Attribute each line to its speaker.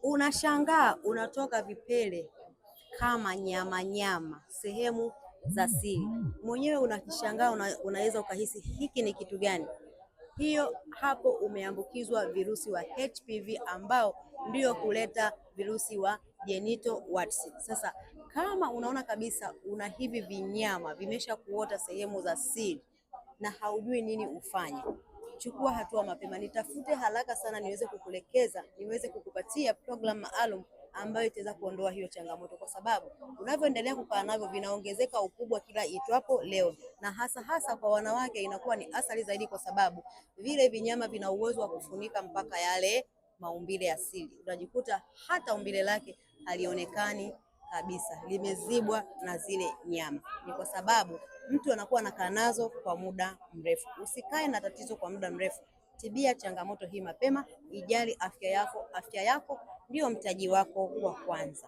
Speaker 1: Unashangaa unatoka vipele kama nyama sehemu za siri, mwenyewe unakishangaa, unaweza ukahisi hiki ni kitu gani? Hiyo hapo umeambukizwa virusi wa HPV ambao ndio kuleta virusi wa genital warts. Sasa kama unaona kabisa una hivi vinyama vimesha kuota sehemu za siri na haujui nini ufanye, chukua hatua mapema, nitafute haraka sana niweze kukuelekeza, niweze kukupatia program maalum ambayo itaweza kuondoa hiyo changamoto, kwa sababu unavyoendelea kukaa navyo vinaongezeka ukubwa kila itwapo leo, na hasa kwa wanawake inakuwa ni athari zaidi, kwa sababu vile vinyama vina uwezo wa kufunika mpaka yale maumbile asili. Unajikuta hata umbile lake halionekani kabisa, limezibwa na zile nyama. Ni kwa sababu mtu anakuwa anakaa nazo kwa muda mrefu. Usikae na tatizo kwa muda mrefu, tibia changamoto hii mapema, ijali afya yako. Afya yako ndio mtaji wako wa kwanza.